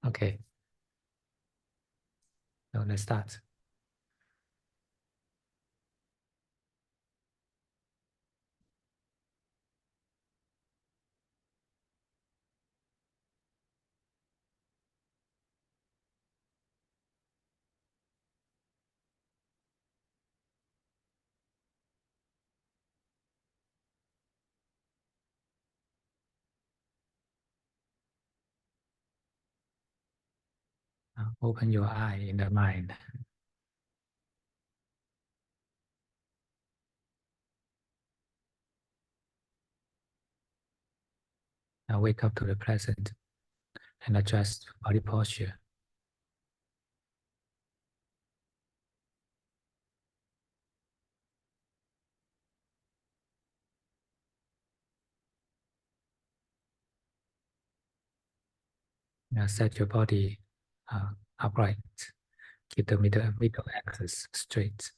Okay, so let's start. Open your eye in the mind. Now wake up to the present and adjust body posture. Now set your body upright. Keep the middle axis straight.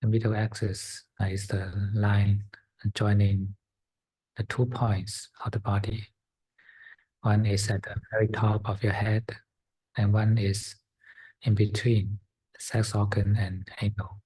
The middle axis is the line joining the 2 points of the body. One is at the very top of your head, and one is in between the sex organ and anal.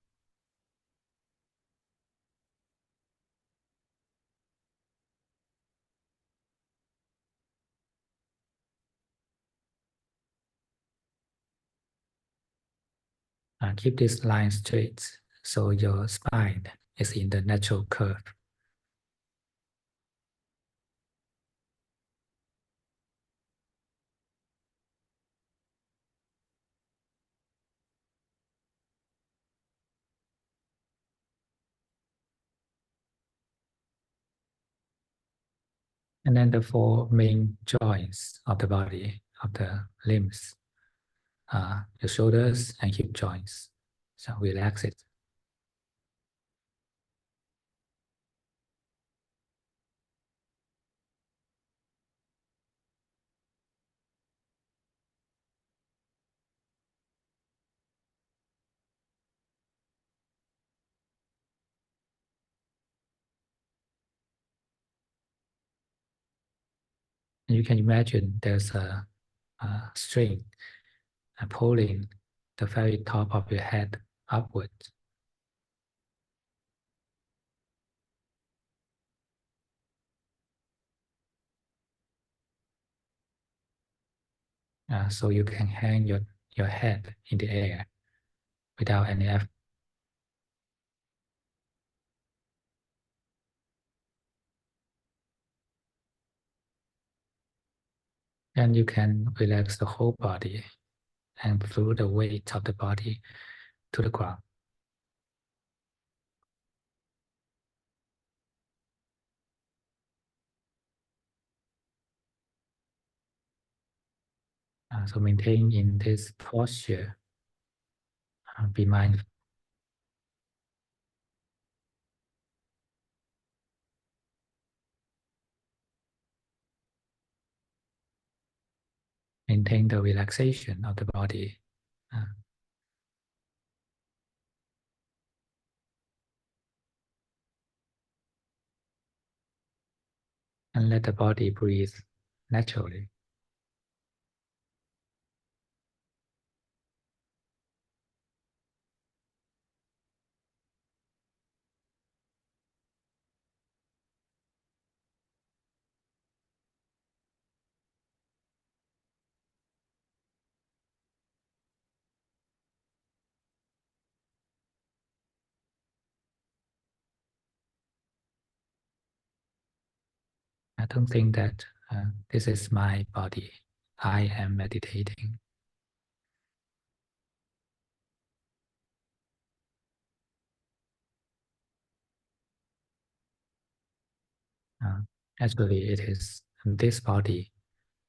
Keep this line straight so your spine is in the natural curve. And then the 4 main joints of the body, of the limbs, the shoulders and hip joints. So relax it. And you can imagine there's a string pulling the very top of your head upwards. So you can hang your head in the air without any effort. And you can relax the whole body and throw the weight of the body to the ground. So maintain in this posture. Be mindful. Maintain the relaxation of the body. And let the body breathe naturally. I don't think that this is my body. I am meditating. Actually, it is this body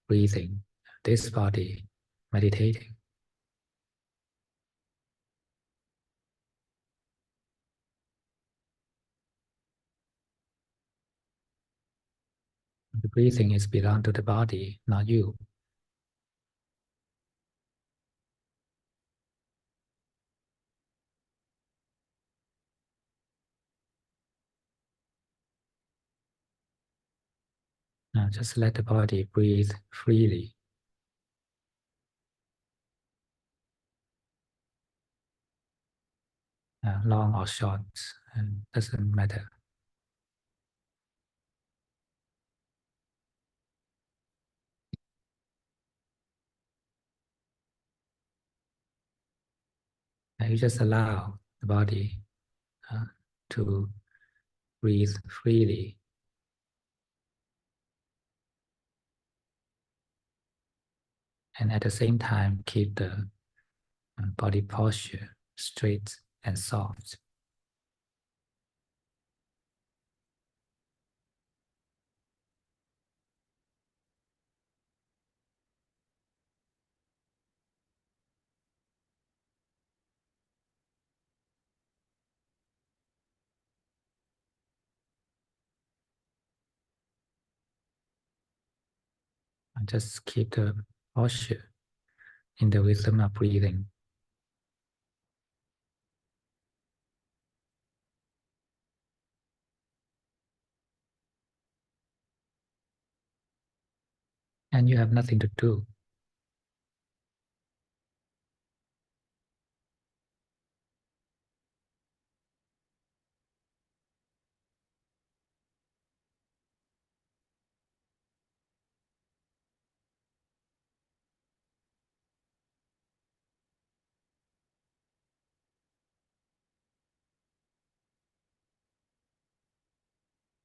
breathing, this body meditating. The breathing is belong to the body, not you. Just let the body breathe freely, long or short, and doesn't matter. And you just allow the body to breathe freely, and at the same time keep the body posture straight and soft. And just keep the posture in the rhythm of breathing. And you have nothing to do.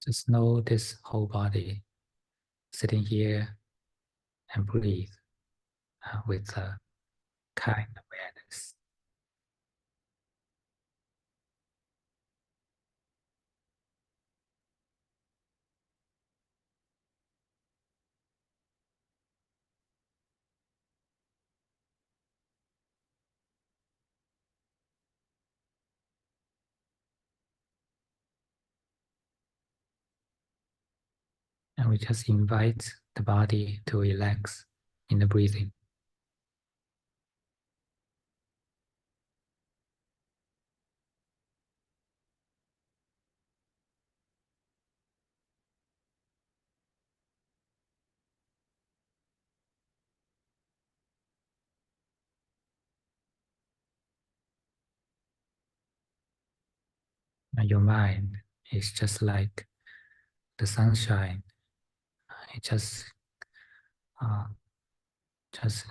Just know this whole body sitting here and breathe with a kind awareness. And we just invite the body to relax in the breathing. And your mind is just like the sunshine. It uh, just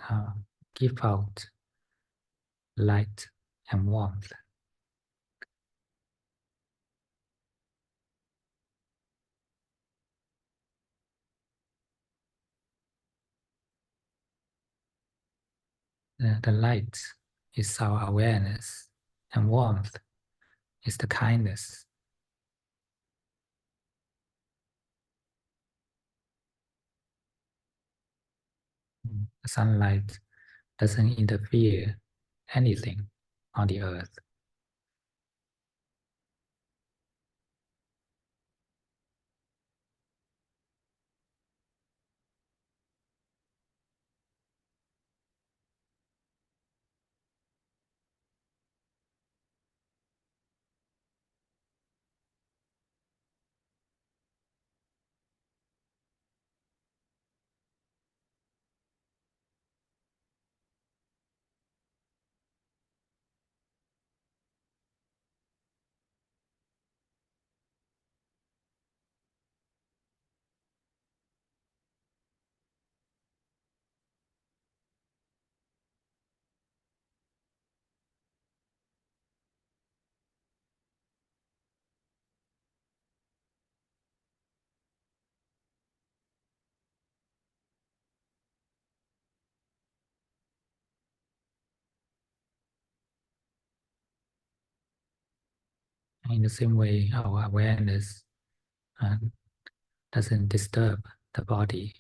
give out light and warmth. The light is our awareness, and warmth is the kindness. The sunlight doesn't interfere anything on the earth. In the same way, our awareness uh, doesn't disturb the body.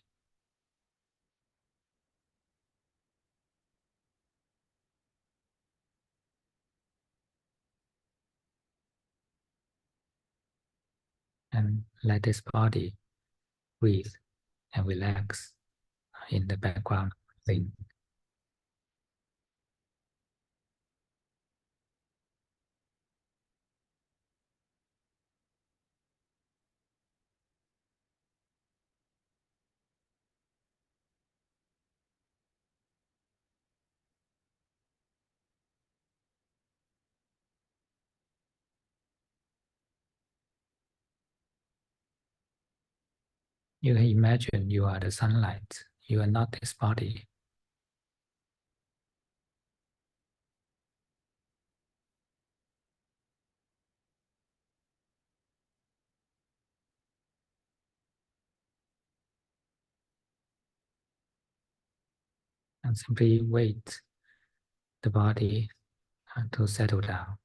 And let this body breathe and relax in the background thing. You can imagine you are the sunlight. You are not this body. And simply wait the body to settle down.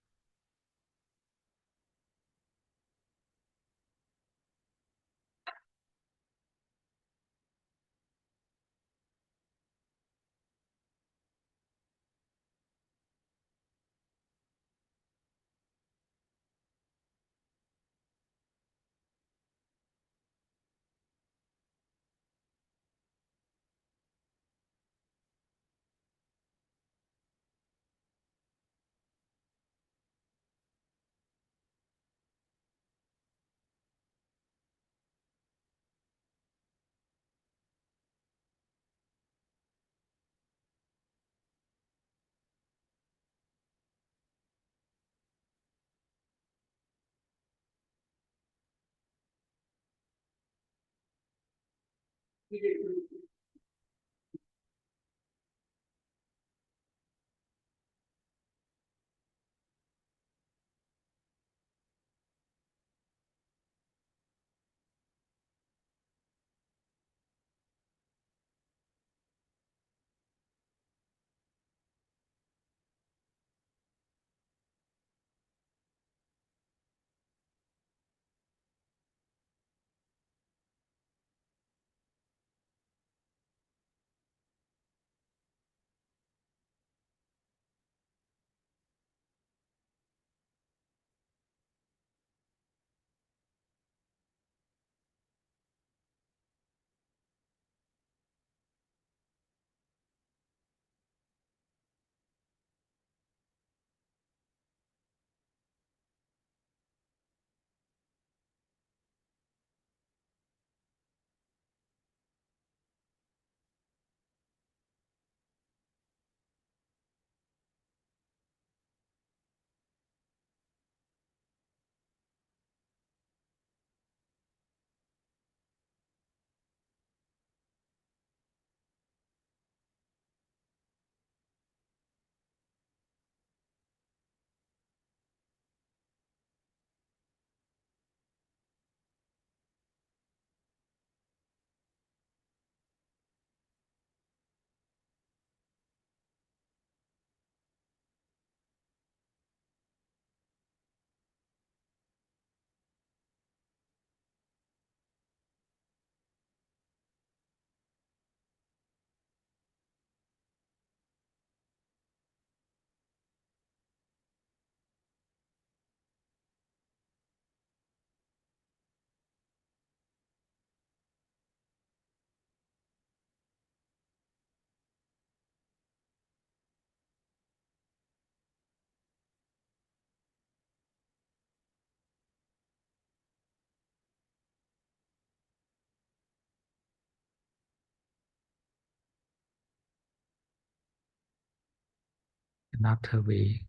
And after we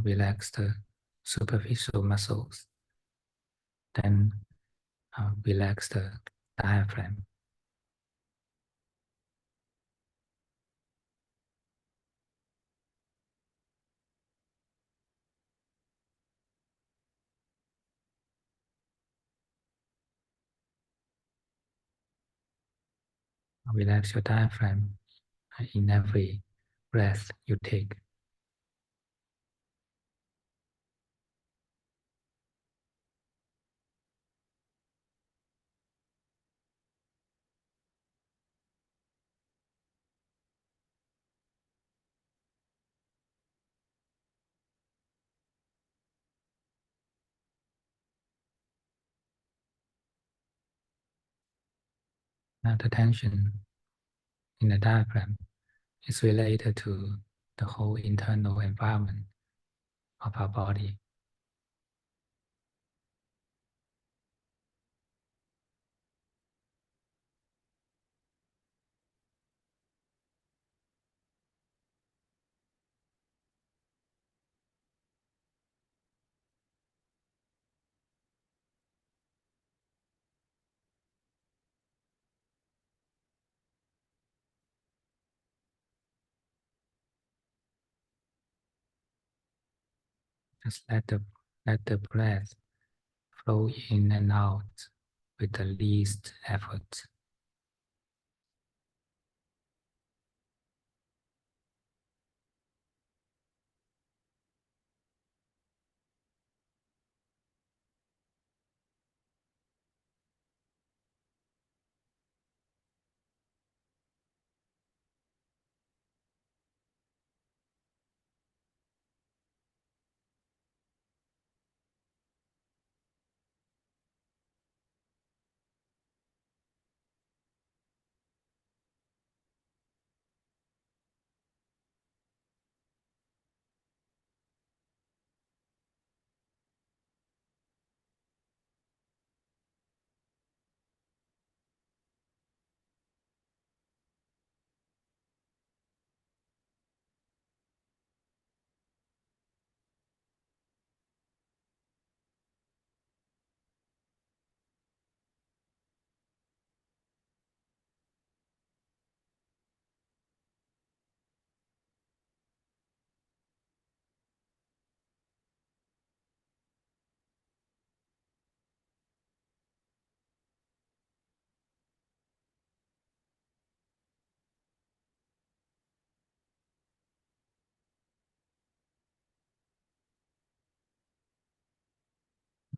relax the superficial muscles, then relax the diaphragm. Relax your diaphragm in every breath you take. Now the tension in the diaphragm is related to the whole internal environment of our body. Just let the breath flow in and out with the least effort.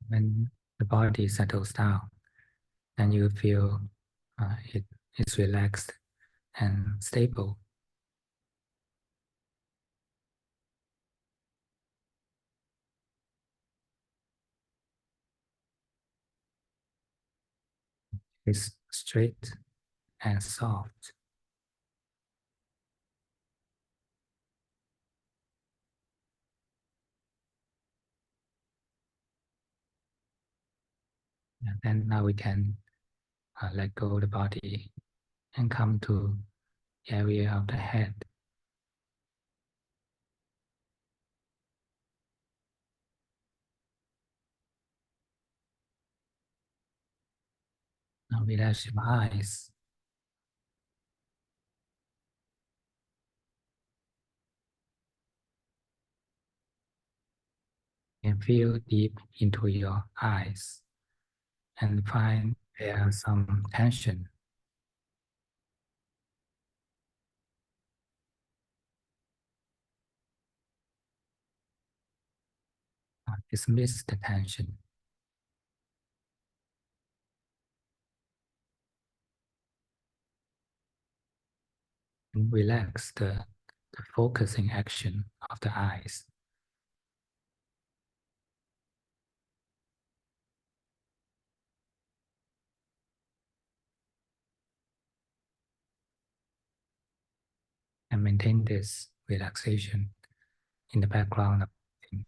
When the body settles down, then you feel it is relaxed and stable. It's straight and soft. And then now we can let go of the body and come to the area of the head. Now relax your eyes and feel deep into your eyes and find there are some tension. Dismiss the tension and relax the focusing action of the eyes. And maintain this relaxation in the background of breathing.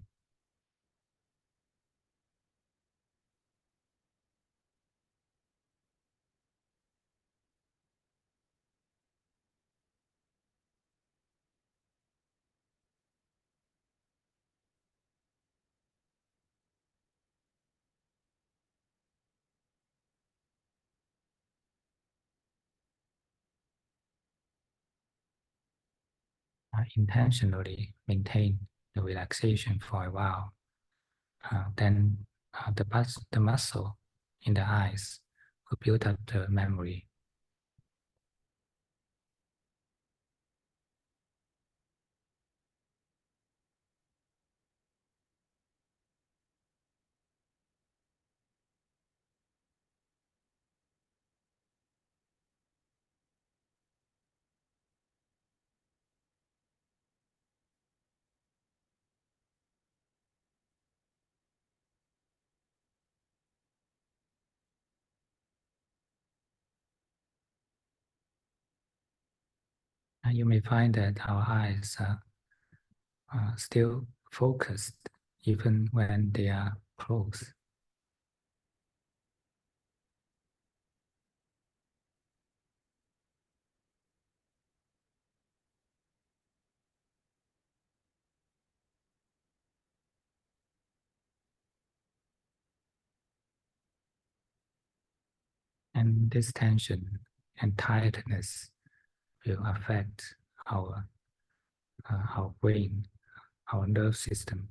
Intentionally maintain the relaxation for a while. Then the muscle in the eyes will build up the memory. And you may find that our eyes are still focused even when they are closed. And this tension and tiredness will affect our brain, our nerve system.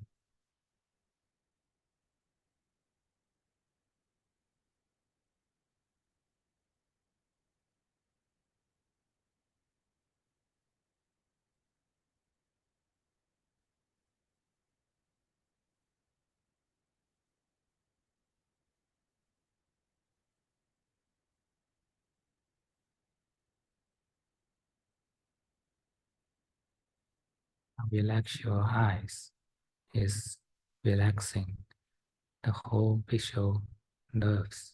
relax your eyes is relaxing the whole visual nerves.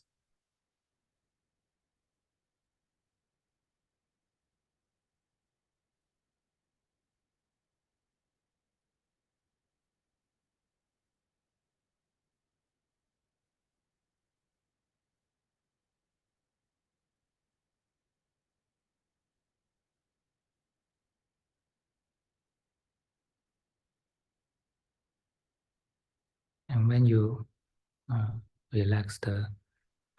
And when you uh, relax the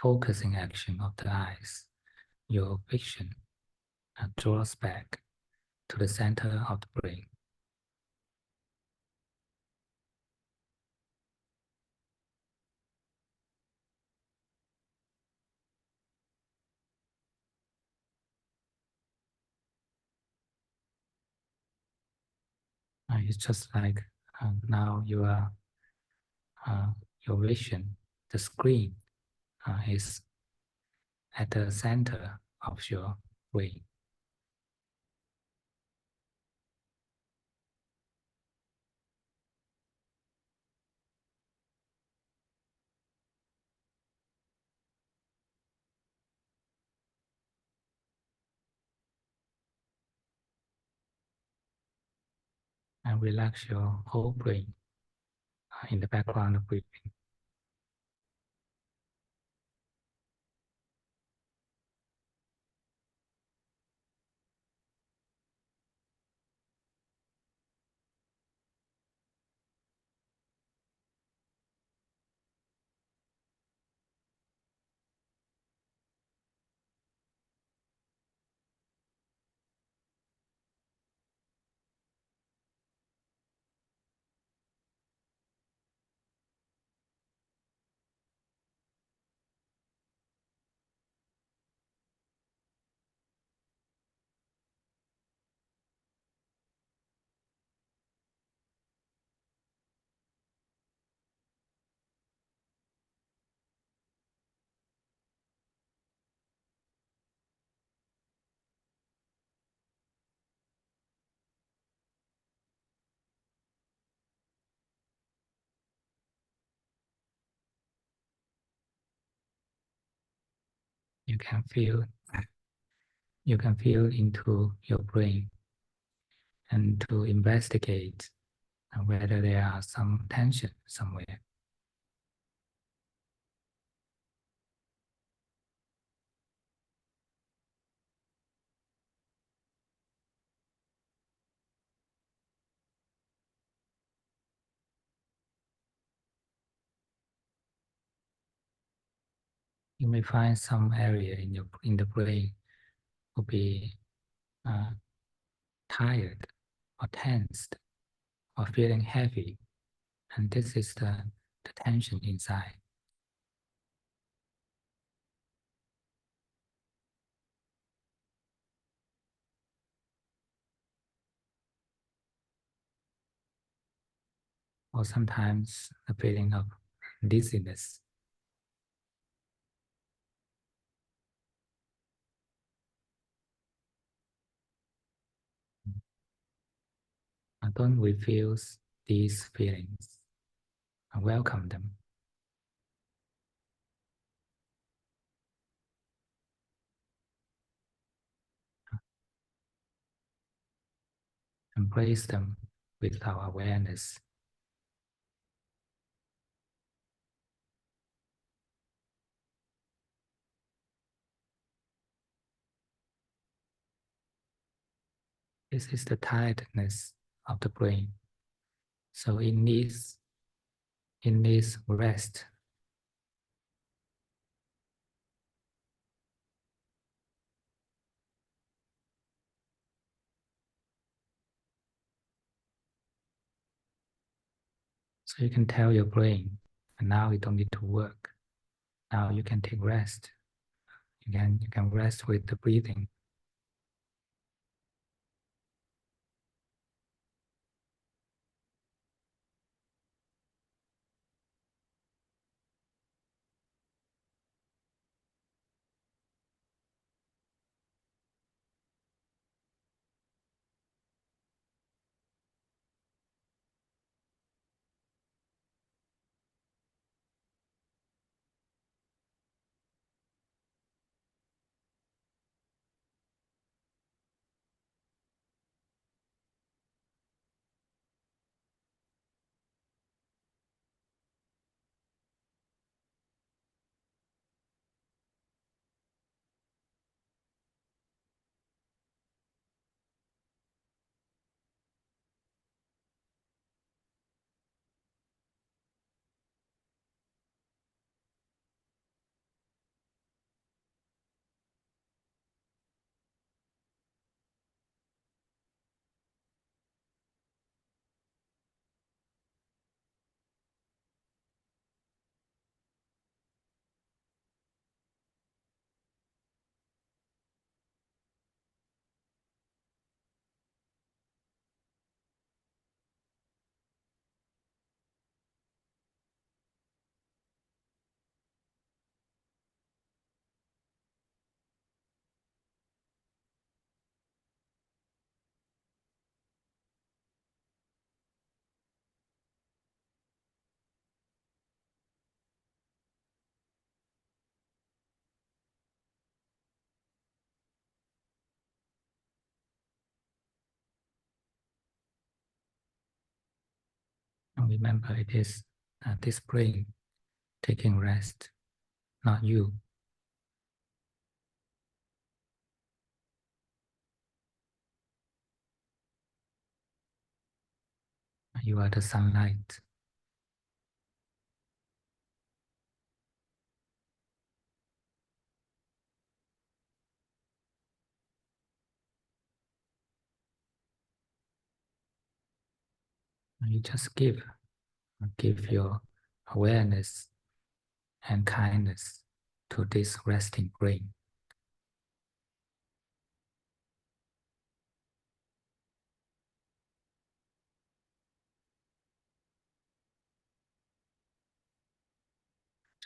focusing action of the eyes, your vision draws back to the center of the brain. It's just like now uh, your vision, the screen is at the center of your brain. And relax your whole brain in the background of breathing. You can feel into your brain and to investigate whether there are some tension somewhere. You may find some area in the brain will be uh, tired or tensed or feeling heavy, and this is the tension inside. Or sometimes a feeling of dizziness. Don't refuse these feelings. Welcome them. Embrace them with our awareness. This is the tiredness of the brain. So it needs rest. So you can tell your brain, now you don't need to work. Now you can take rest. You can rest with the breathing. remember it is this brain taking rest, not you. You are the sunlight. You just give your awareness and kindness to this resting brain.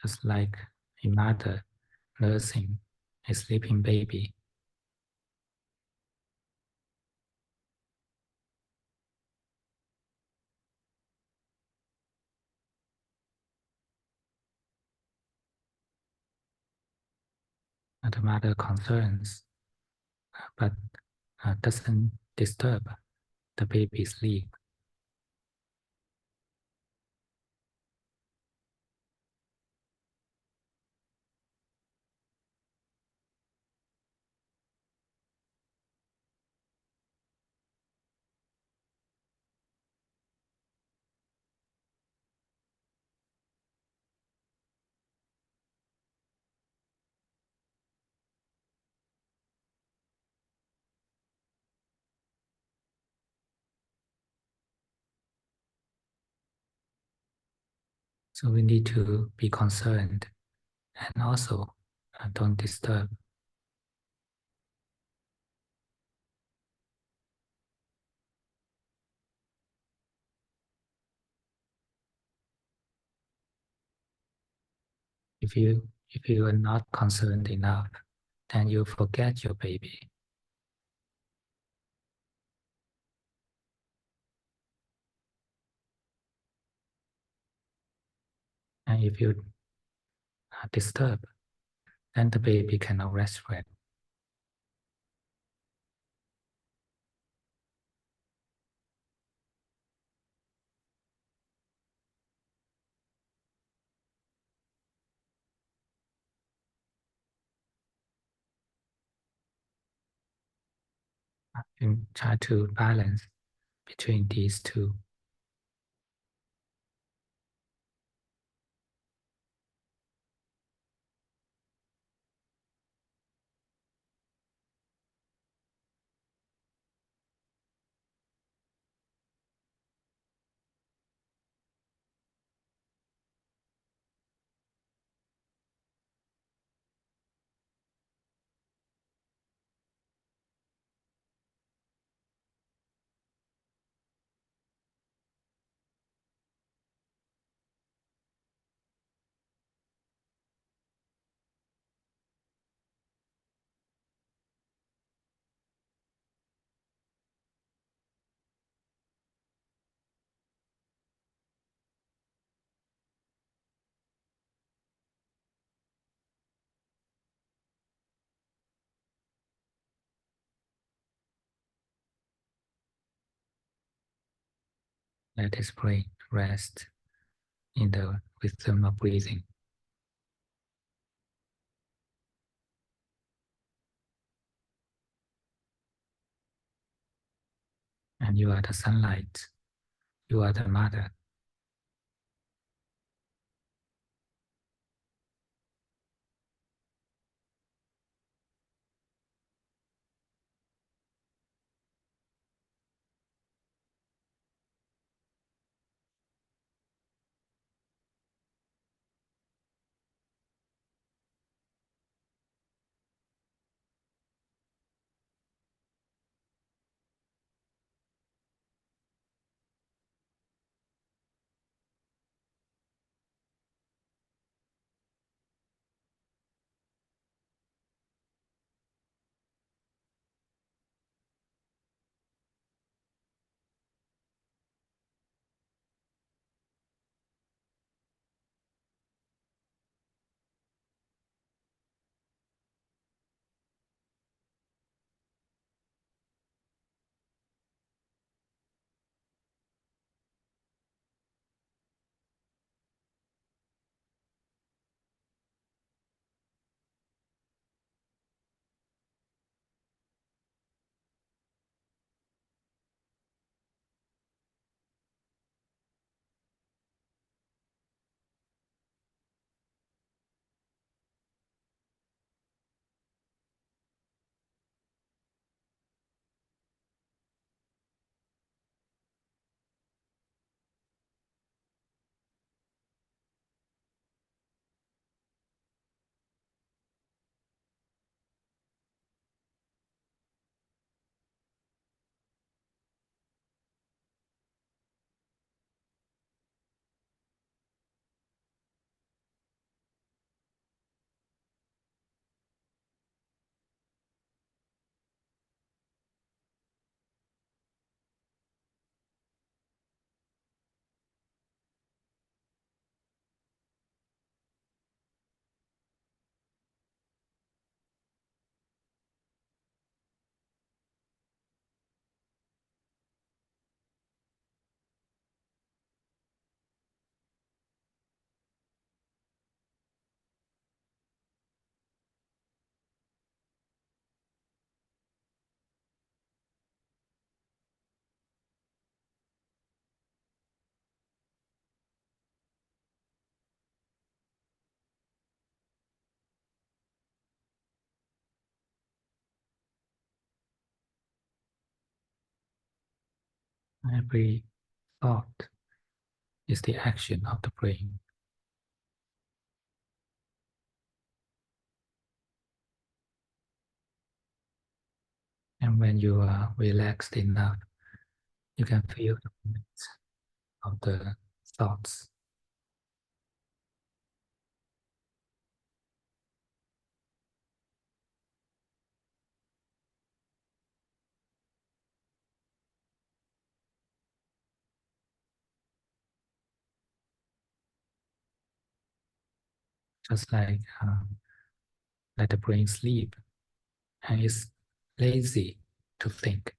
Just like a mother nursing a sleeping baby. The mother concerns, but doesn't disturb the baby's sleep. So we need to be concerned and also don't disturb. If you are not concerned enough, then you forget your baby. And if you disturb, then the baby cannot rest well. And try to balance between these two. Let his brain rest in the rhythm of breathing. And you are the sunlight. You are the mother. Every thought is the action of the brain. And when you are relaxed enough, you can feel the movement of the thoughts. Just like the brain sleep and is lazy to think.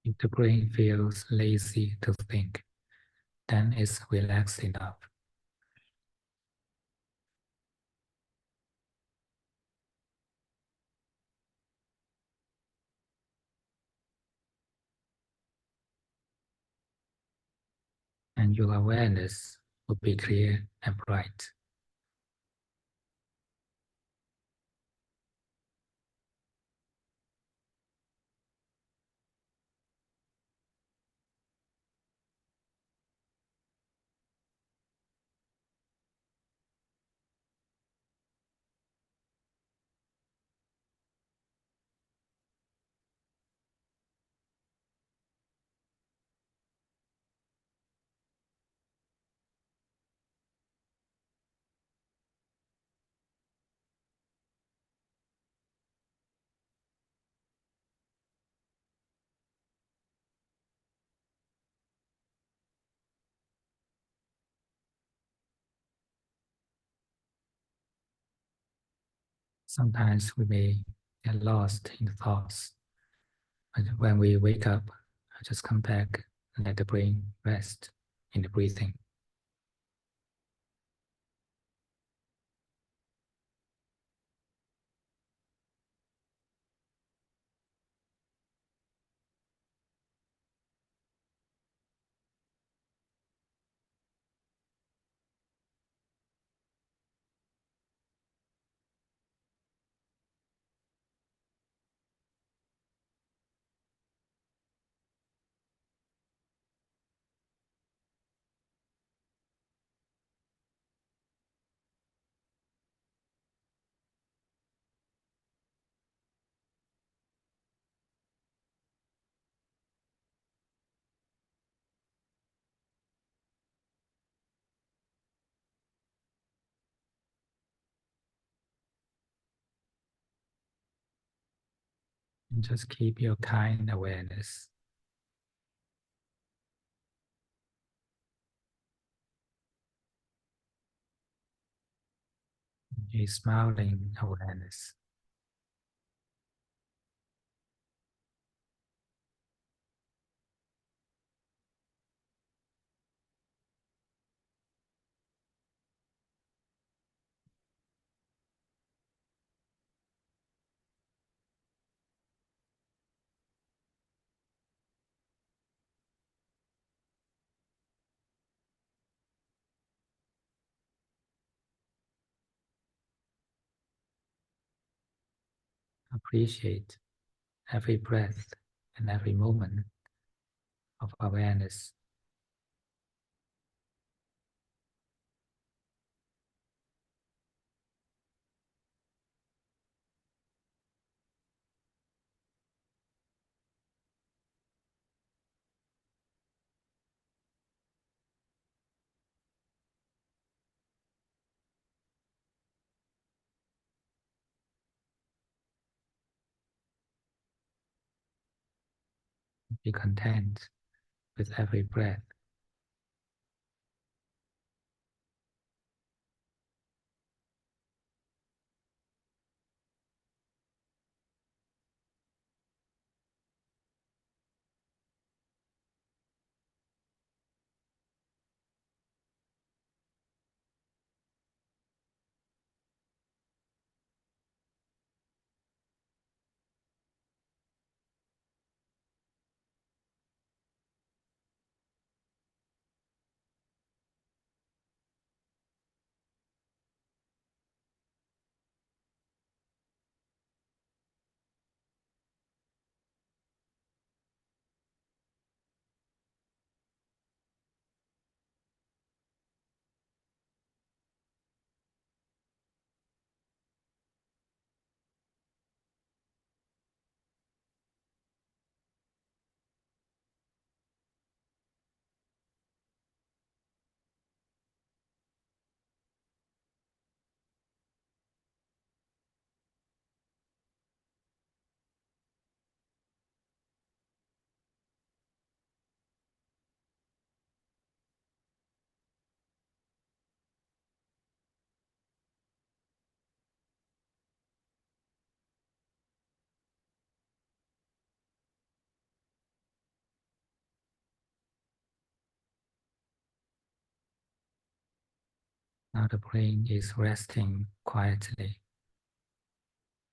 If the brain feels lazy to think, then it's relaxed enough. And your awareness will be clear and bright. Sometimes we may get lost in thoughts, but when we wake up, I just come back and let the brain rest in the breathing. And just keep your kind awareness, a smiling awareness. Appreciate every breath and every moment of awareness. Be content with every breath. Now the brain is resting quietly.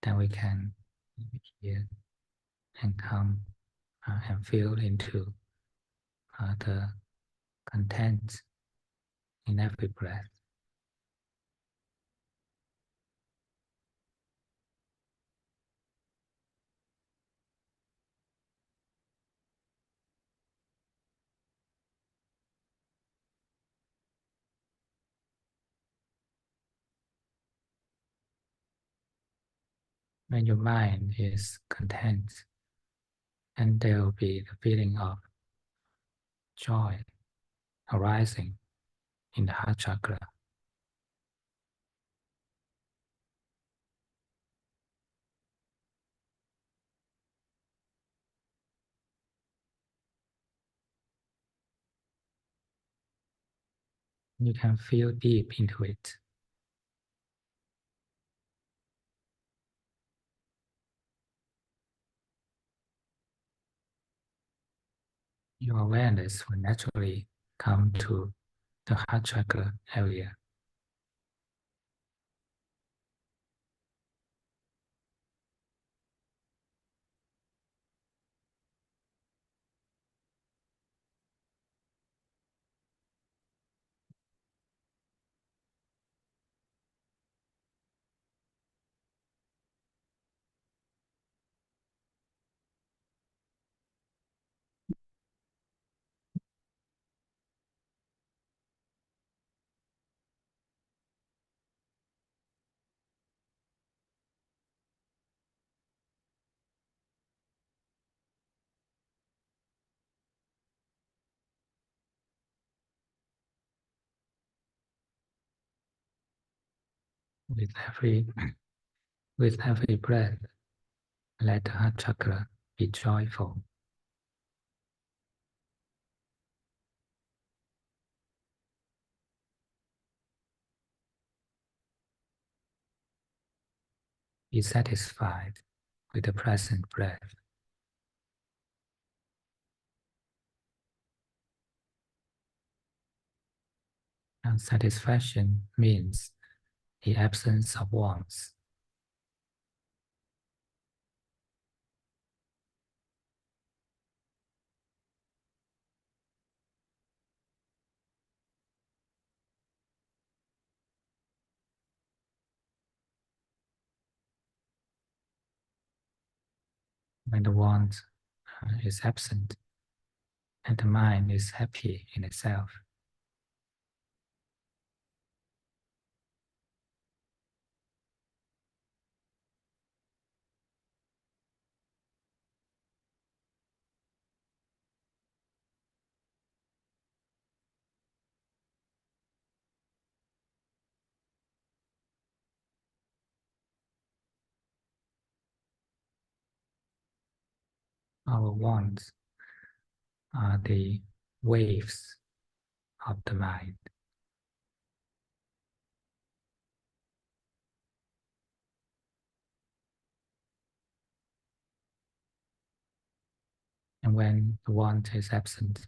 Then we can hear and come and feel into the content in every breath. When your mind is content, and there will be the feeling of joy arising in the heart chakra. You can feel deep into it. Your awareness will naturally come to the heart chakra area. With every breath, let the heart chakra be joyful. Be satisfied with the present breath. And satisfaction means the absence of wants. When the want is absent, and the mind is happy in itself. Our wants are the waves of the mind. And when the want is absent,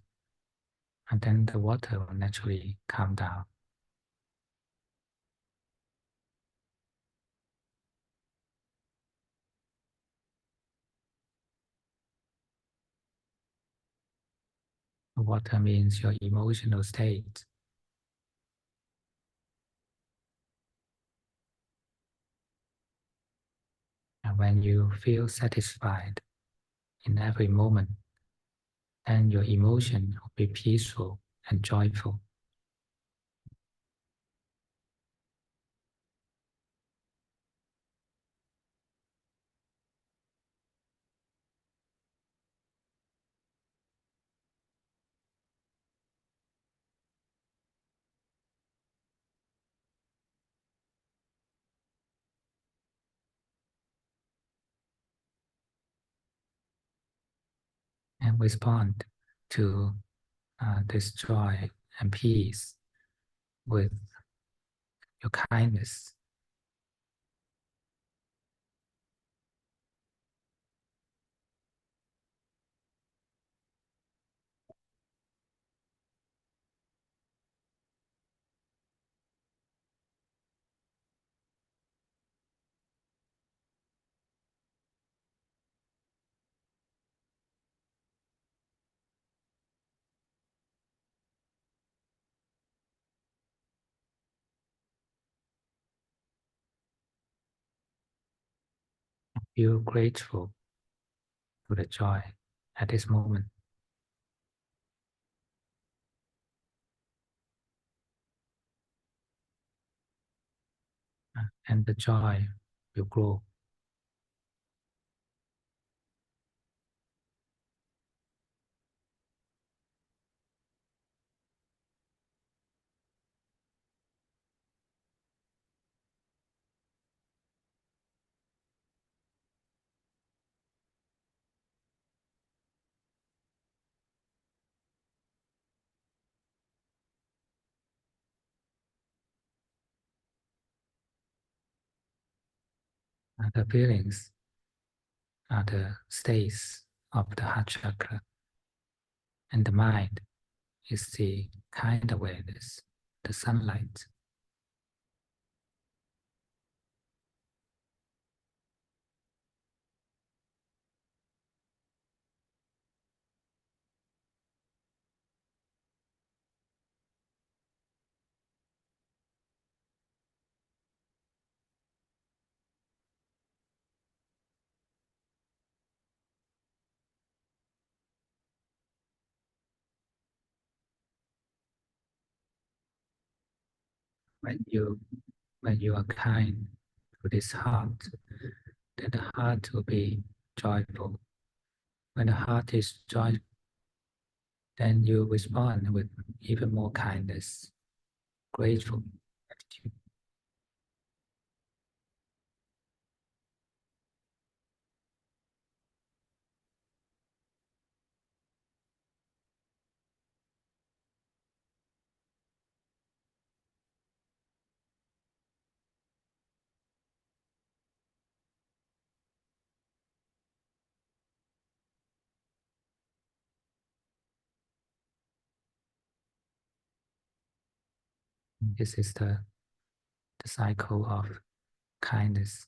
and then the water will naturally calm down. Water means your emotional state. And when you feel satisfied in every moment, then your emotion will be peaceful and joyful. And respond to this joy and peace with your kindness. feel grateful to the joy at this moment. And the joy will grow. The feelings are the states of the heart chakra, and the mind is the kind awareness, the sunlight. When you when you are kind to this heart, then the heart will be joyful. When the heart is joyful, then you respond with even more kindness, grateful attitude. This is the cycle of kindness.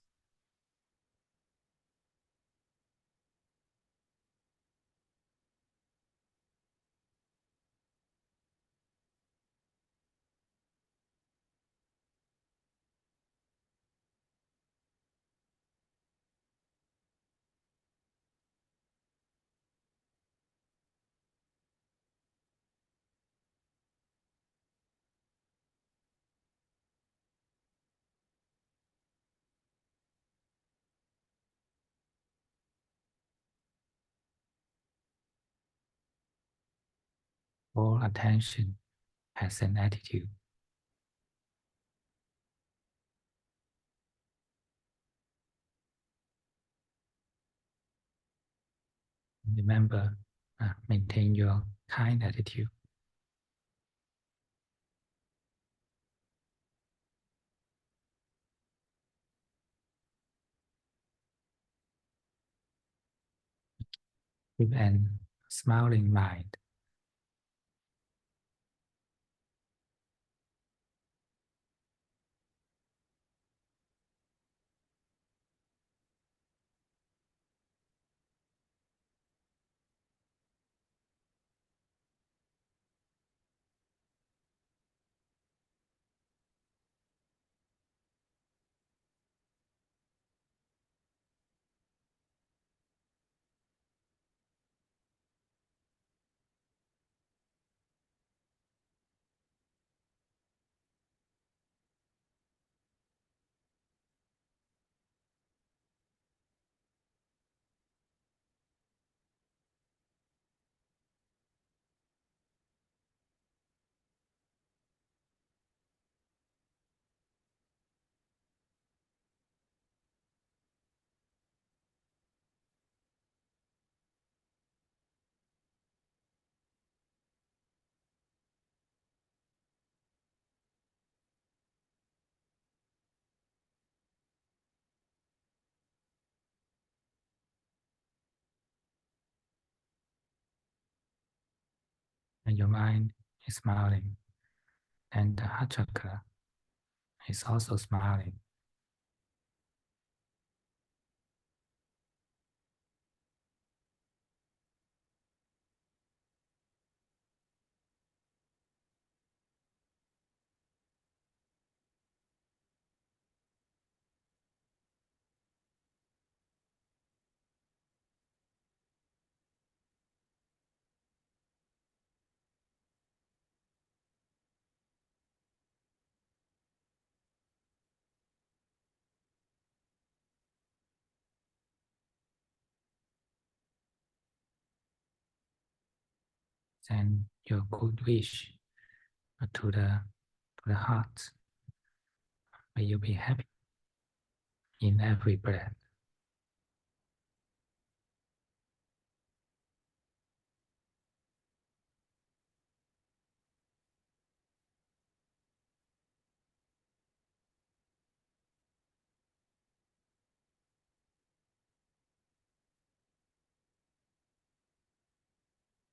All attention has an attitude. Remember, maintain your kind attitude. With an smiling mind. And your mind is smiling. And the heart chakra is also smiling. send your good wish to the heart. May you be happy in every breath.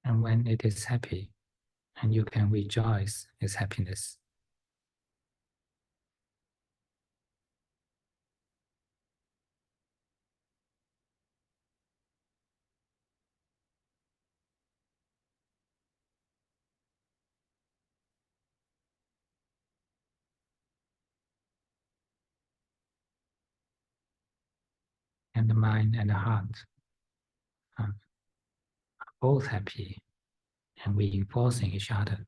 And when it is happy, and you can rejoice its happiness. And the mind and the heart are both happy and reinforcing each other.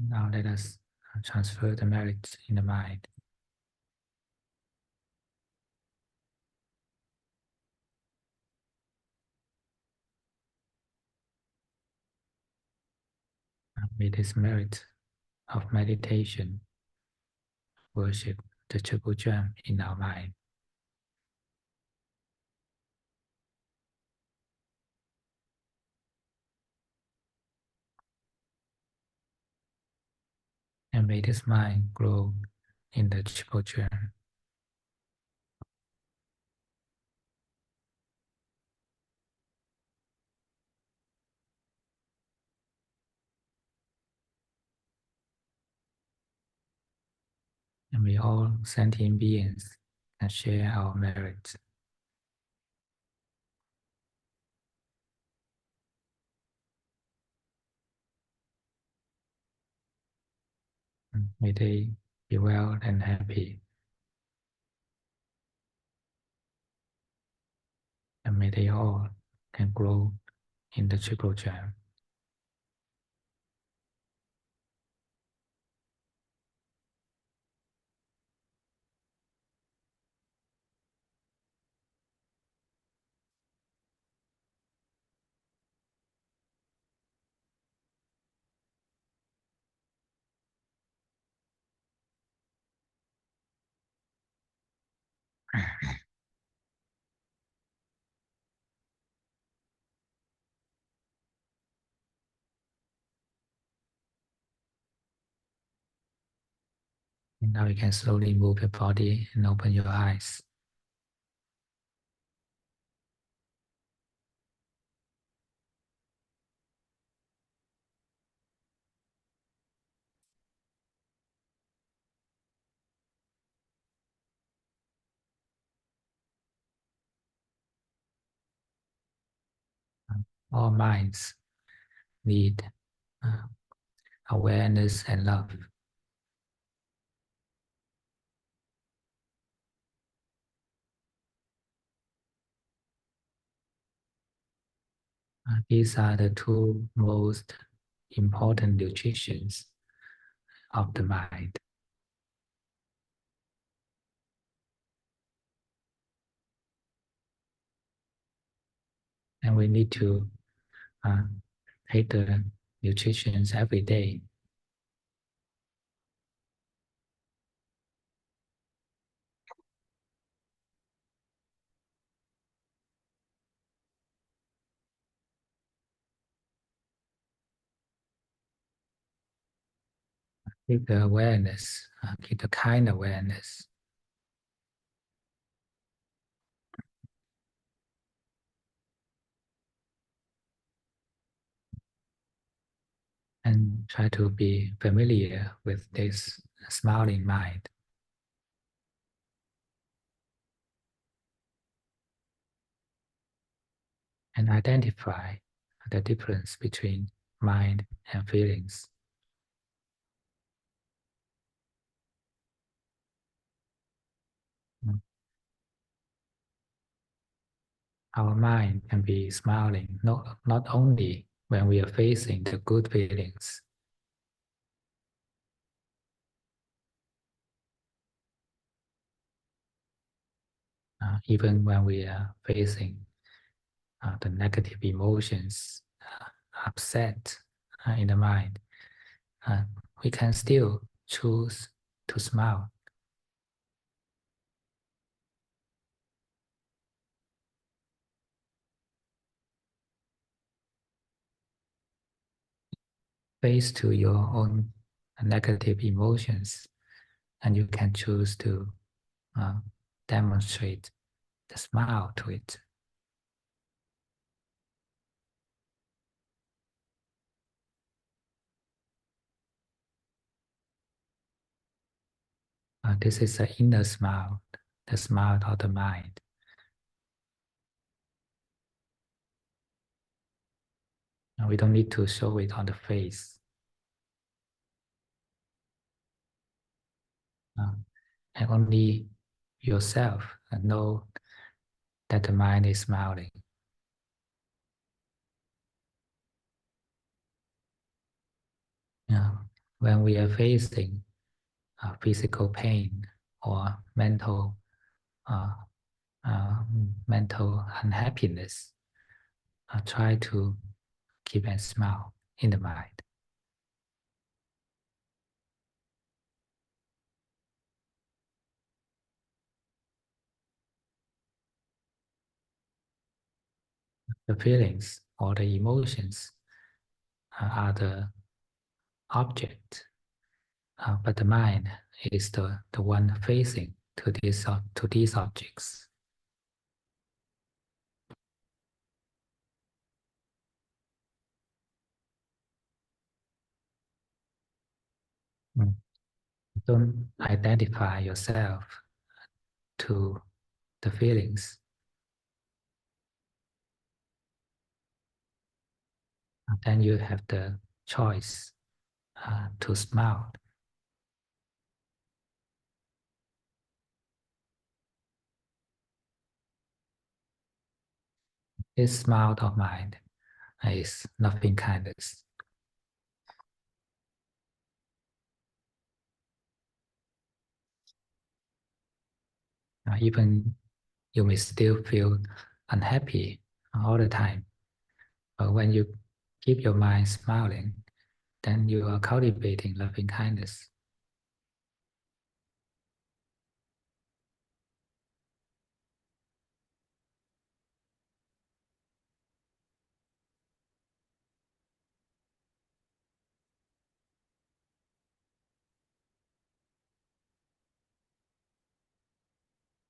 Now let us transfer the merit in the mind. May this merit of meditation worship the triple gem in our mind. And may this mind grow in the triple gem. And we all sentient beings can share our merit. May they be well and happy. And may they all can grow in the triple gem. And now you can slowly move your body and open your eyes. All minds need uh, awareness and love. These are the two most important nutritions of the mind. And we need to uh, take the nutritions every day. Keep the awareness, keep the kind awareness. And try to be familiar with this smiling mind. And identify the difference between mind and feelings. Our mind can be smiling not only when we are facing the good feelings, even when we are facing the negative emotions, upset in the mind, we can still choose to smile. Face to your own negative emotions, and you can choose to demonstrate the smile to it. This is the inner smile, the smile of the mind. And we don't need to show it on the face. And only yourself know that the mind is smiling. Yeah. when we are facing physical pain or uh, uh, mental unhappiness, try to keep a smile in the mind. The feelings or the emotions are the object, but the mind is the one facing to these objects. Mm. Don't identify yourself to the feelings. And then you have the choice to smile. This smile of mind is loving kindness. Even you may still feel unhappy all the time, but when you keep your mind smiling, then you are cultivating loving kindness.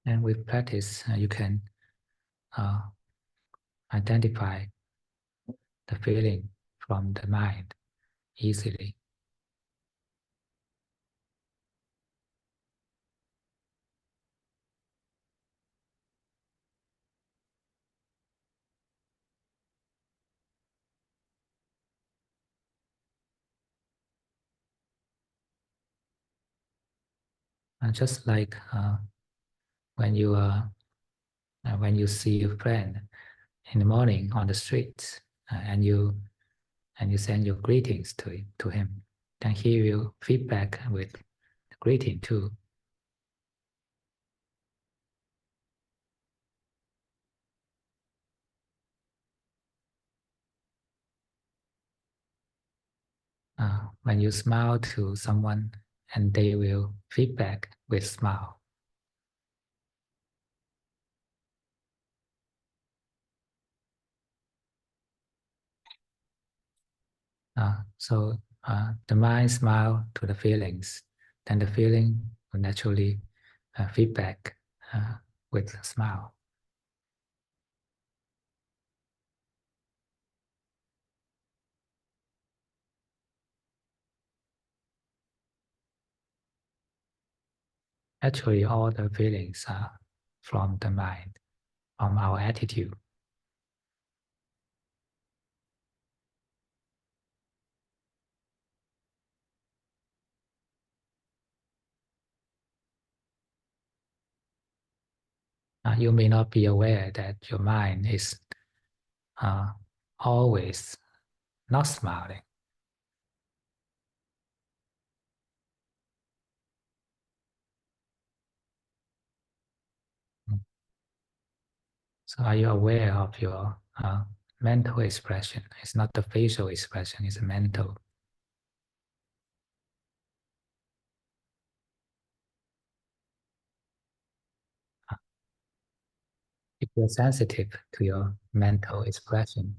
And with practice, you can uh, identify the feeling from the mind easily. Just like when you when you see a friend in the morning on the street, and you send your greetings to him, then he will feedback with the greeting too. When you smile to someone, and they will feedback with smile. So the mind smile to the feelings, then the feeling will naturally feedback uh, with a smile. Actually, all the feelings are from the mind, from our attitude. You may not be aware that your mind is uh, always not smiling. So are you aware of your mental expression? It's not the facial expression, it's a mental. If you're sensitive to your mental expression,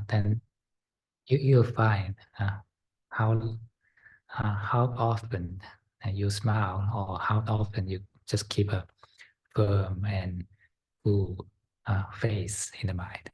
then you'll find how how often you smile, or how often you just keep a firm and cool face in the mind.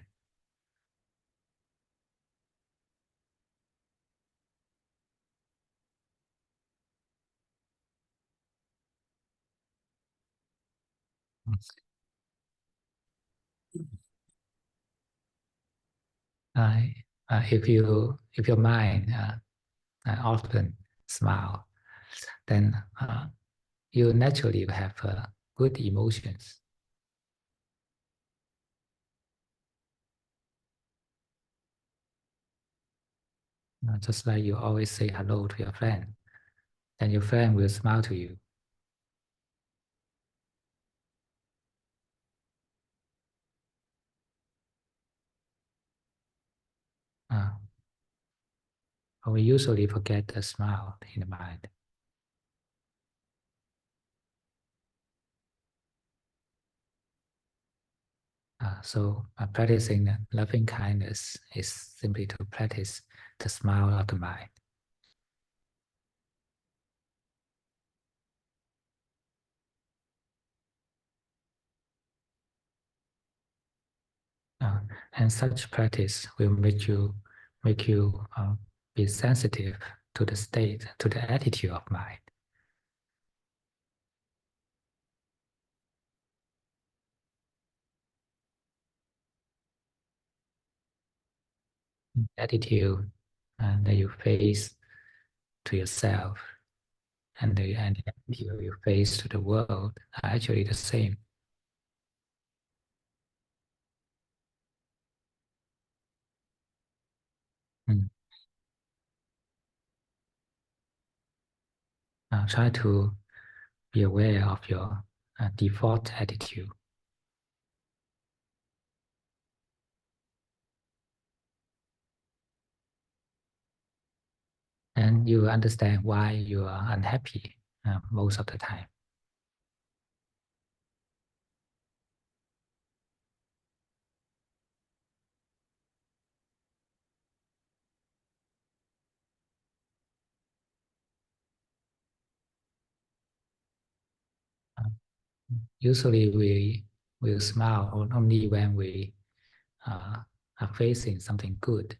Uh, if your mind often smile, then you naturally have good emotions. Just like you always say hello to your friend, then your friend will smile to you. Uh, but we usually forget the smile in the mind. So practicing loving kindness is simply to practice the smile of the mind. Uh, and such practice will make you be sensitive to the state, to the attitude of mind. Attitude that you face to yourself and the attitude you face to the world are actually the same. Mm. Try to be aware of your default attitude. And you understand why you are unhappy most of the time. Uh, Usually we will smile only when we uh, are facing something good.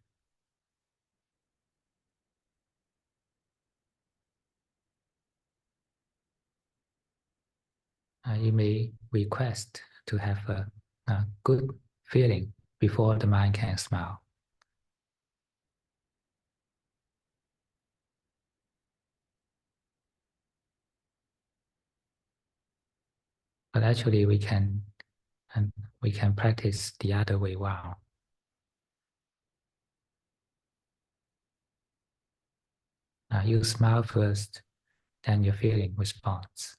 You may request to have a good feeling before the mind can smile. But actually and we can practice the other way around. You smile first, then your feeling responds.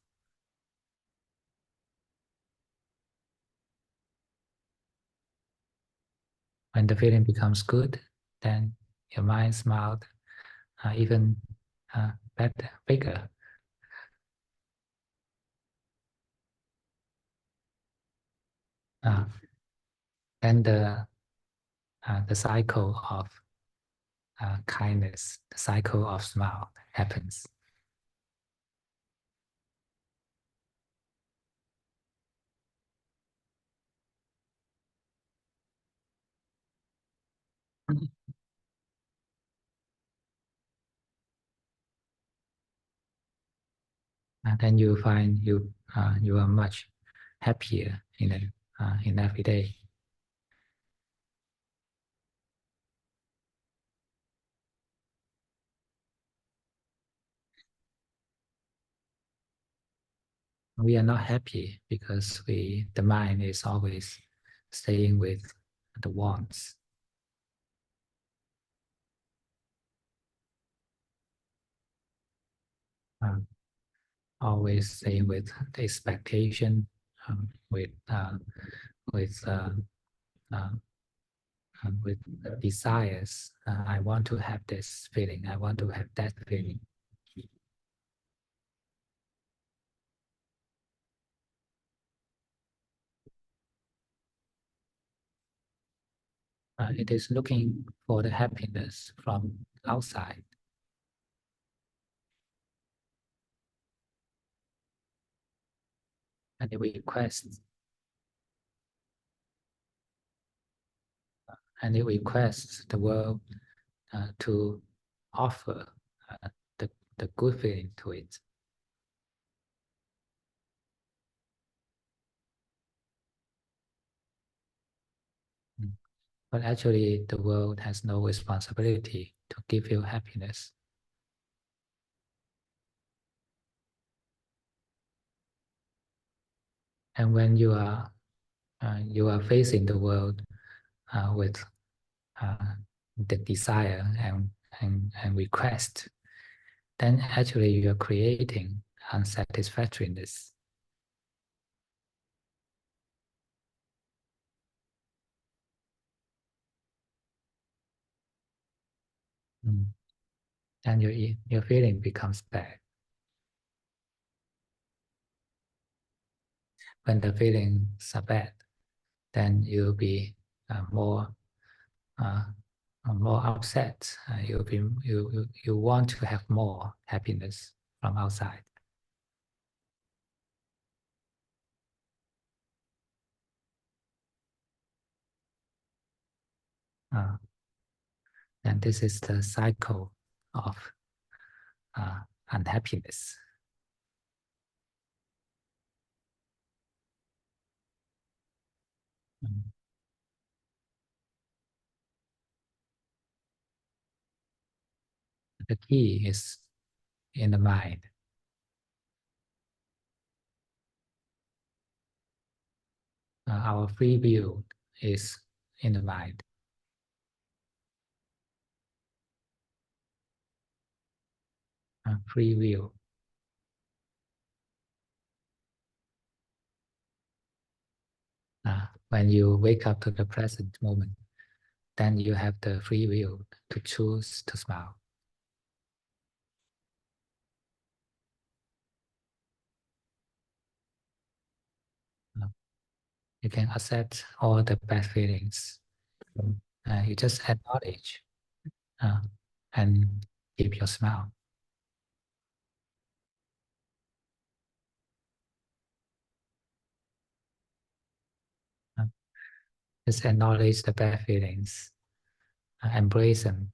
When the feeling becomes good, then your mind smiled even better, bigger. Uh, and the cycle of kindness, the cycle of smile happens. And then you find you are much happier in every day. We are not happy because the mind is always staying with the wants, um, always staying with the expectation, um, with uh, with uh, uh, with desires. I want to have this feeling. I want to have that feeling. It is looking for the happiness from outside, and it requests the world to offer the the good feeling to it. Mm. But actually, the world has no responsibility to give you happiness. And when you are facing the world with the desire and and request, then actually you are creating unsatisfactoriness. And your feeling becomes bad. When the feelings are bad, then you'll be more uh, more upset. You want to have more happiness from outside. And this is the cycle of unhappiness. The key is in the mind. Our free will is in the mind. Free will. When you wake up to the present moment, then you have the free will to choose to smile. You can accept all the bad feelings. You just acknowledge and keep your smile. Just acknowledge the bad feelings, embrace them.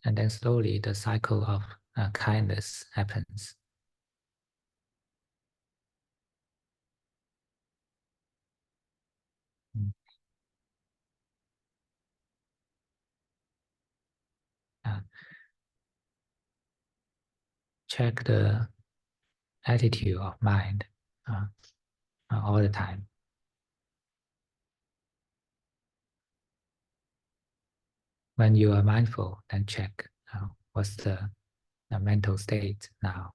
And then slowly the cycle of kindness happens. Check the attitude of mind all the time. When you are mindful, then check what's the mental state now.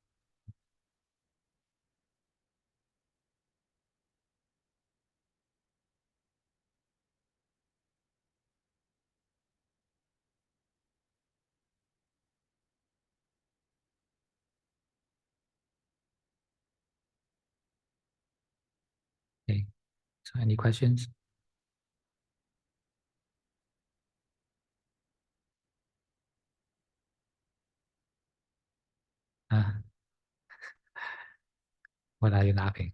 Okay. So any questions? What are you laughing?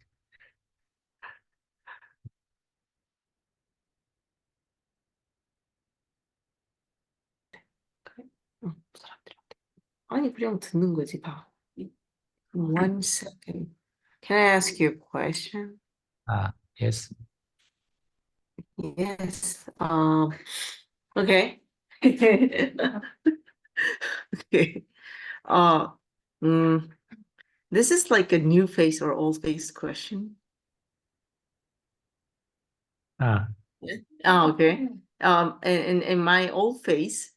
아니, 그냥 듣는 거지, 다. 1 second. Can I ask you a question? Yes. Yes. Okay. Okay. This is like a new face or old face question. Okay. In my old face,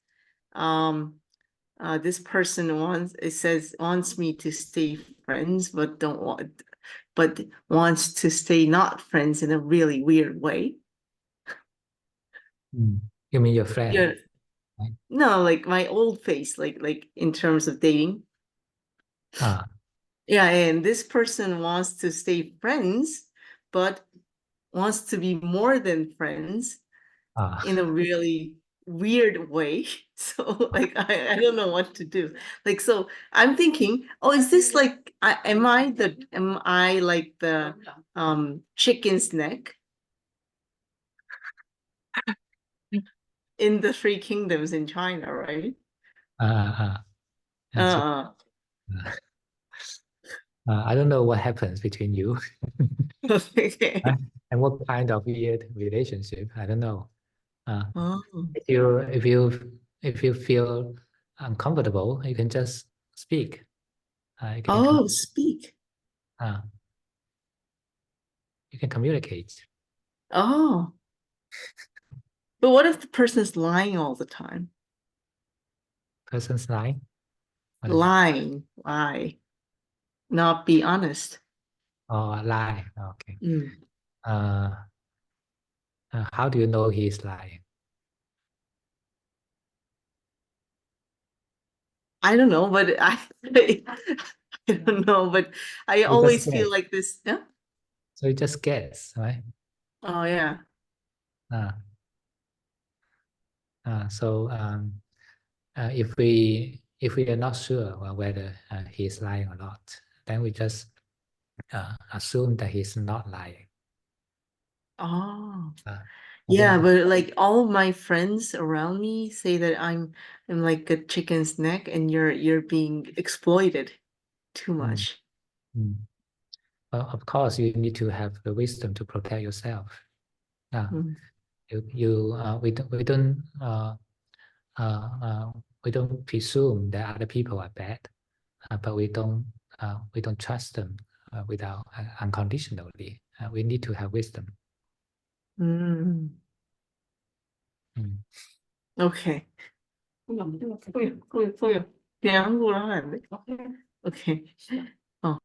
this person wants me to stay friends, but wants to stay not friends in a really weird way. You mean your friend? Yeah. Right? No, like my old face, like in terms of dating. Yeah, and this person wants to stay friends, but wants to be more than friends in a really weird way. So like I don't know what to do. Like, so I'm thinking, oh, is this like am I like the chicken's neck in the Three Kingdoms in China, right? I don't know what happens between you. Okay. And what kind of weird relationship? I don't know. Oh. If you feel uncomfortable, you can just speak. You can Oh, speak. uh, you can communicate. Oh, but what if the person's lying all the time? Person's lying. What is it? Lying, lie, not be honest. Oh, lie. Okay. Mm. Uh, how do you know he's lying? I don't know, but I don't know, but I You just always guess. feel like this. Yeah. So you just guess, right? Oh yeah. Uh, so if we are not sure whether he's lying or not, then we just assume that he's not lying. Oh. Uh, and Yeah, then but like all of my friends around me say that I'm like a chicken's neck and you're being exploited too mm, much. mm. Well, of course, you need to have the wisdom to protect yourself. Uh, Mm. uh, uh, we don't presume that other people are bad, but we don't trust them without unconditionally. We need to have wisdom. Mm. Mm. Okay. 그냥 한국어로 하면 안 돼? 오케이. 어.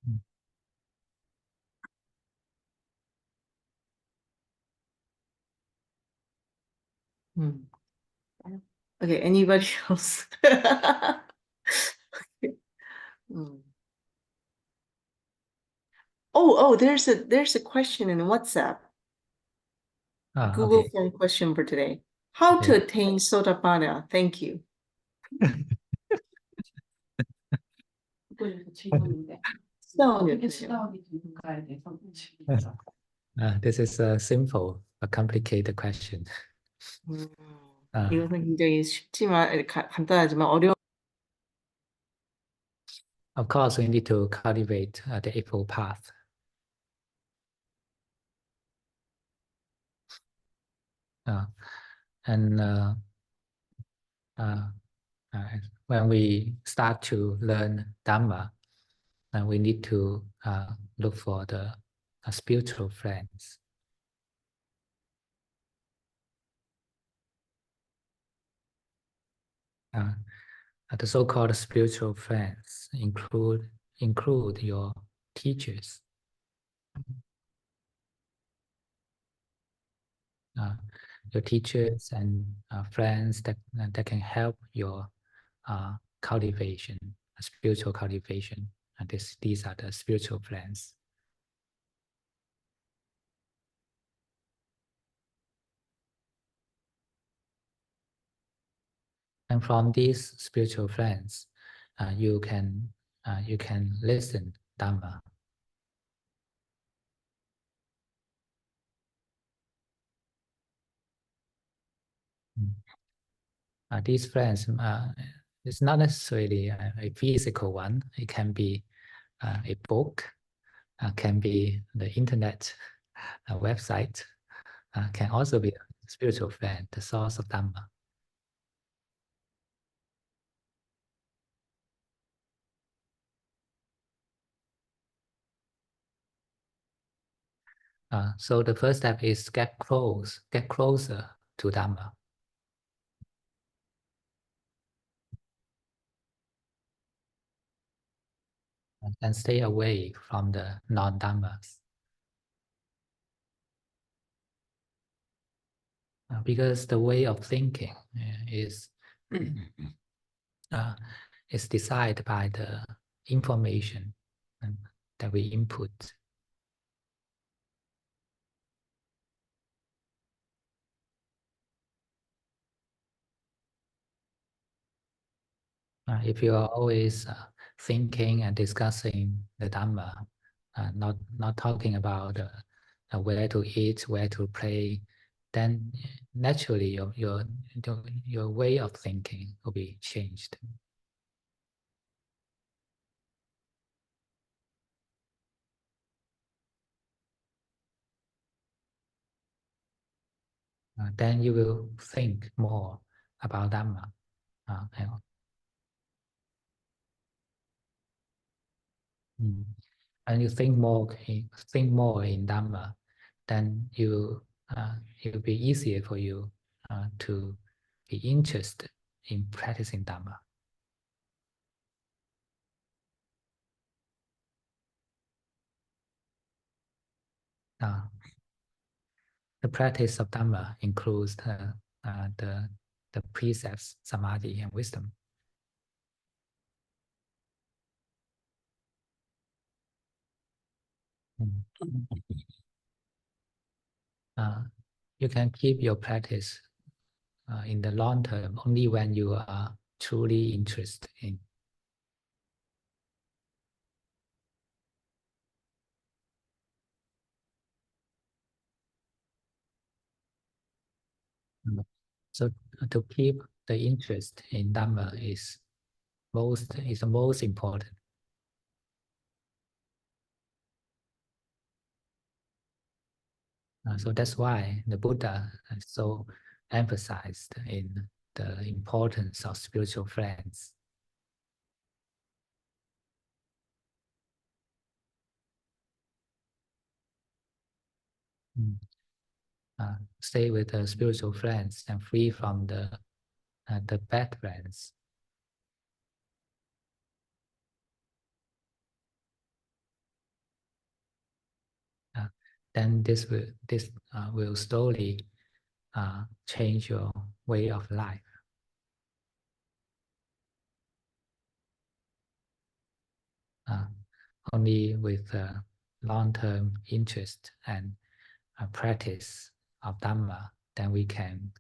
Mm. Mm. Okay, anybody else? Mm. Oh, there's a question in WhatsApp. Google Okay. form question for today. How to Okay. attain Sotapanna? Thank you. This is a simple but complicated question. 음, Uh, 이것은 굉장히 쉽지만 간단하지만 어려운. of course, we need to cultivate the Eightfold Path. Uh, and uh, uh, when we start to learn Dhamma, we need to look for the spiritual friends. The so-called spiritual friends include your teachers, uh, and friends that can help your cultivation, spiritual cultivation. And these are the spiritual friends. And from these spiritual friends, you can listen Dhamma. These friends, it's not necessarily a physical one. It can be a book, can be the internet website, can also be a spiritual friend, the source of Dhamma. So the first step is get closer to Dhamma, and stay away from the non-Dhammas. Because the way of thinking is uh, is decided by the information that we input. If you are always thinking and discussing the Dhamma, not talking about where to eat, where to play, then naturally your way of thinking will be changed. Then you will think more about Dhamma. And, and you think more in Dhamma, then it will be easier for you to be interested in practicing Dhamma. The practice of Dhamma includes the precepts, samadhi, and wisdom. You can keep your practice in the long term only when you are truly interested in. So to keep the interest in Dhamma is the most important. So that's why the Buddha so emphasized in the importance of spiritual friends. Stay with the spiritual friends and free from the bad friends. Then this will slowly change your way of life. Only with long-term interest and practice of Dhamma, then we can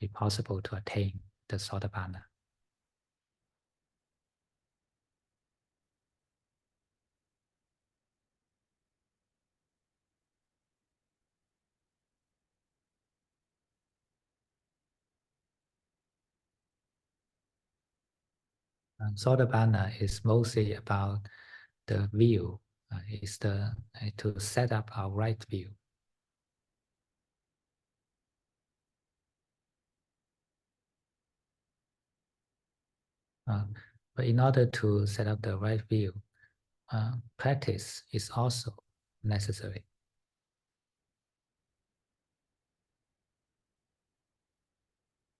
be possible to attain the Sotapanna. Sotapanna is mostly about the view, is to set up our right view. But in order to set up the right view, practice is also necessary.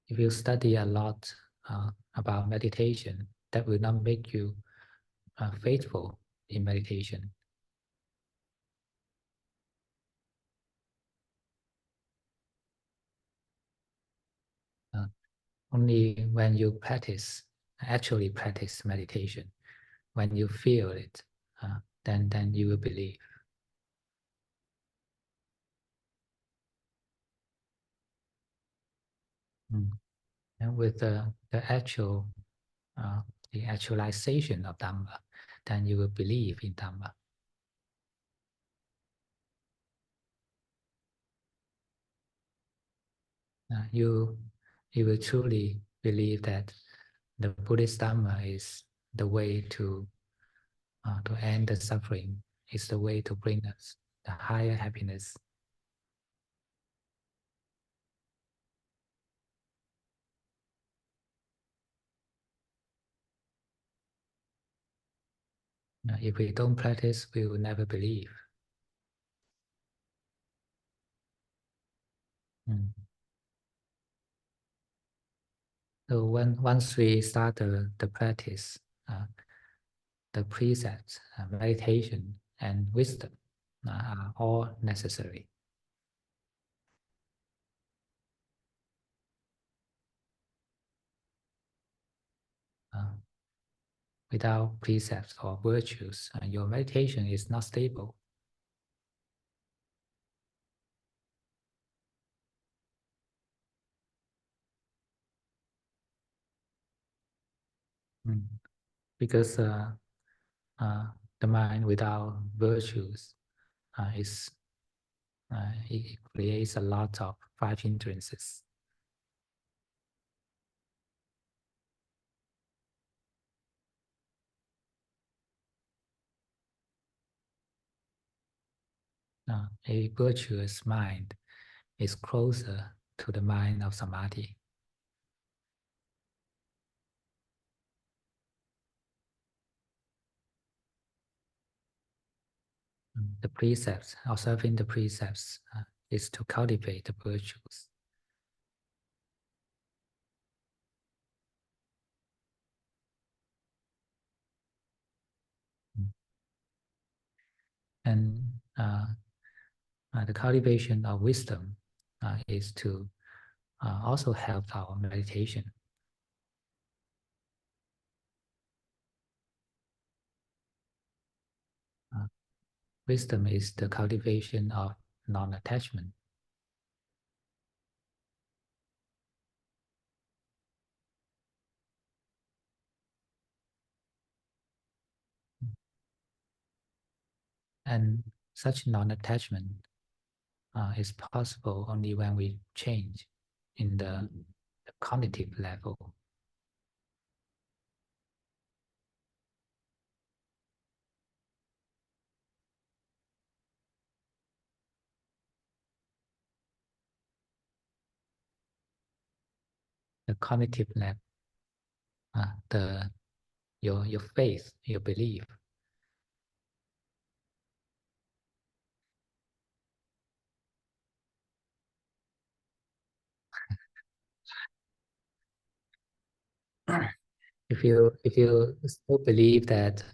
If you study a lot about meditation, that will not make you faithful in meditation. Only when you actually practice meditation, when you feel it, then you will believe. And with the actualization of Dhamma, then you will believe in Dhamma. You will truly believe that the Buddhist Dhamma is the way to end the suffering, is the way to bring us the higher happiness. If we don't practice, we will never believe. So once we start the practice, the precepts, meditation, and wisdom are all necessary. Without precepts or virtues, your meditation is not stable. Because the mind without virtues it creates a lot of five hindrances. A virtuous mind is closer to the mind of samadhi. The precepts, observing the precepts, is to cultivate the virtues. And the cultivation of wisdom is to also help our meditation. Wisdom is the cultivation of non-attachment. And such non-attachment is possible only when we change in the cognitive level. The cognitive level, your faith, your belief. If you still believe that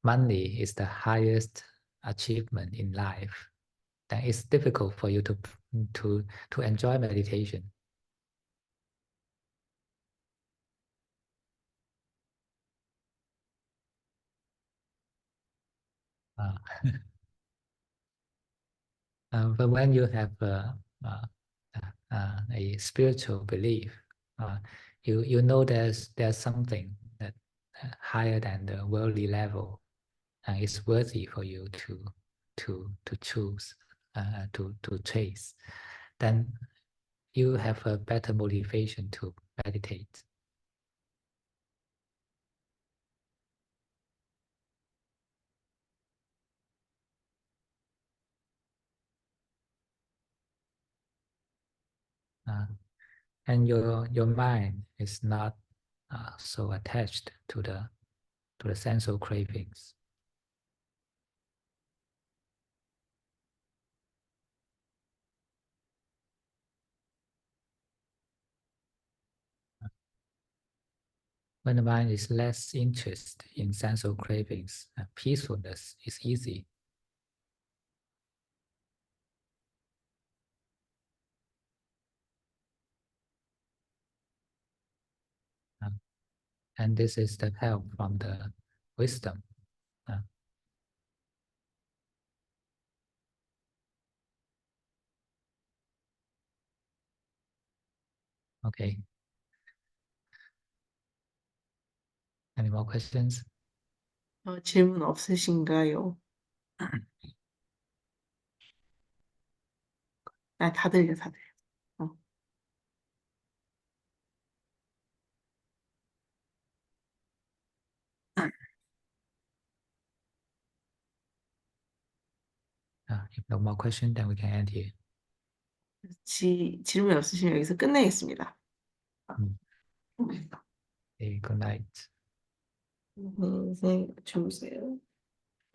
money is the highest achievement in life, then it's difficult for you to enjoy meditation. Uh, but when you have a spiritual belief, you know there's something that higher than the worldly level, and it's worthy for you to choose, to chase. Then you have a better motivation to meditate. And your mind is not so attached to the sensual cravings. When the mind is less interested in sensual cravings, peacefulness is easy. And this is the help from the wisdom. Okay. Any more questions? 질문 없으신가요? 다들요. If no more questions, then we can end here. 질문 없으시면 여기서 끝내겠습니다. Okay, good night. 네, 주무세요.